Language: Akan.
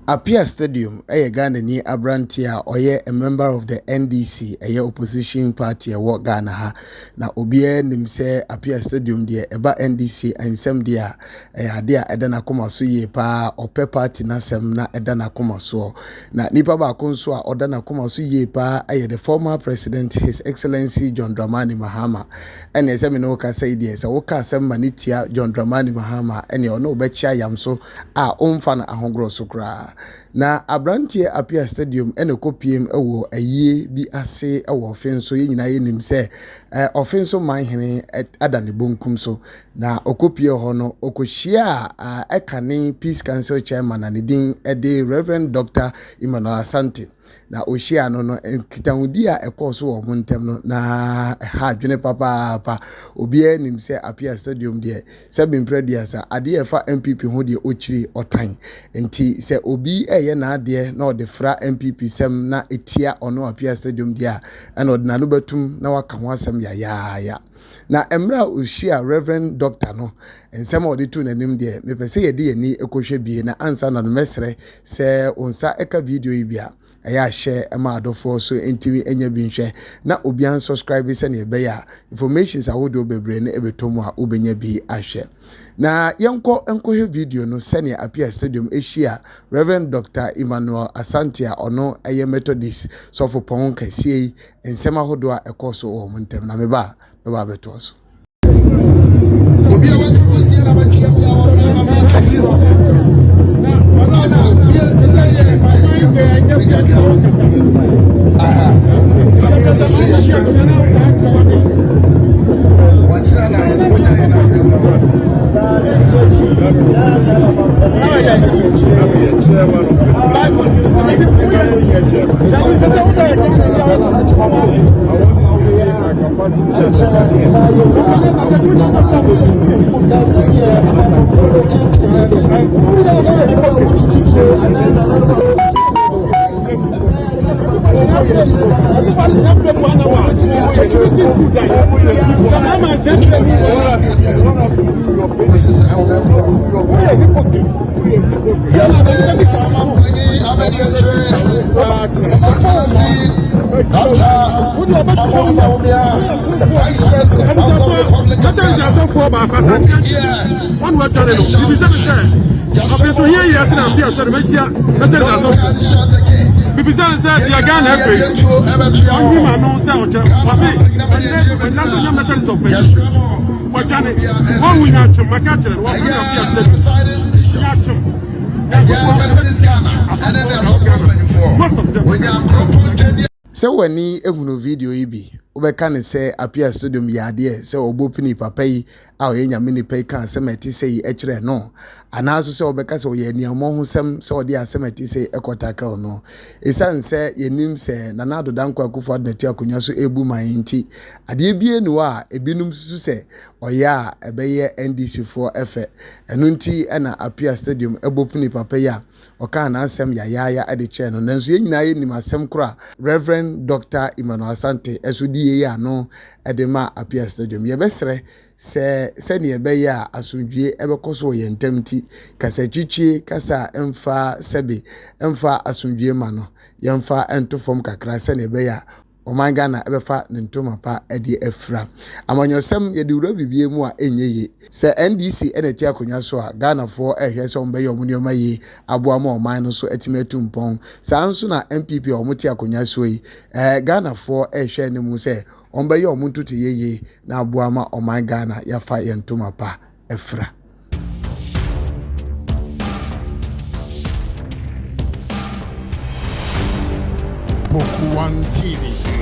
Appiah Stadium, Ghana ni Abrantia, oye a member of the NDC, opposition party, a Ghana ha. Na obie nimse Appiah Stadium de eba NDC and sem dia, dia edana koma so ye pa, ope party na sem na edana koma so. Na nipa ba konso a odana koma so ye pa, the former president, His Excellency John Dramani Mahama. Ene se me no ka say die, se wo ka sem manitia John Dramani Mahama, ene ono becha yamso a omfa na ahongro so kra. Na Abrantie Appiah Stadium ene kopiem ewo ayie bi ase ewo ofenso ye nyina ye nim se ofenso manhene adane bonkum so na okopie ho no okohia ekane Peace Council chairman na din ede Reverend Dr. Emmanuel Asante na oshia no kitahudi a ekoso wo montem no na ha dwene papa obie nim se Appiah Stadium de se bimpredia sa ade efa MPP ho de ochiri otan enti se obi eye na ade na ode fra MPP sem na etia ono Appiah Stadium dia na ode nanu batum na waka ho asem ya na emra oshia Reverend Doctor no ensem ode tu nanim de mepese ye de yani ekohwe bie na ansa na no mesre se onsa eka video ibia aya share ema adofo so entimi enya binhwe na obi an subscribe se ne be ya informations a wodo bebre na ebetomu a obenya bi ahwe na yenko he video no se ne Appiah Stadium ehia Reverend Dr. Emmanuel Asante a ono eye Methodist so for pon kasie ensema hodo a ekoso o montem na meba beto so obi a wato kosie na batwe bia wo se wani ehunu video ibi obeka ne se Appiah Stadium yade se obopini papa yi a oyenya mini pay kan se meti se yi ekire no anaso se obeka se oye niamo ho sem se ode asemeti se ekotaka no esan se yenim se nanado danko akufo adnatu akonya so ebu manti ade bie nu a ebinum susu se oya ebeye NDC for efe enu nti na Appiah Stadium ebopini papa ya oka na asem ya ade che no nanso ye nyina ye nim asem kura Reverend Dr. Emmanuel Asante esudi ye ano edema Appiah Stadium ye besre se ne ebe ya asundwie ebekoso ye ntamti kasa twitwie kasa emfa sebe emfa asundwie ma no yemfa entofom kakra se ne ebe ya omanga na ebefa ntoma pa edi efra amanyosem ye de wura bibie mu a enyeye se NDC eneti akonya so a Ghana for ehwe so mbe ye omunioma yi aboa ma oman no so etimetu mpon sanso na MPP omuti akonya so yi Ghana for ehwe ne mu se ombe ye omuntutu yeye na aboa ma oman Ghana yafa ye ntoma pa efra Poku 1 TV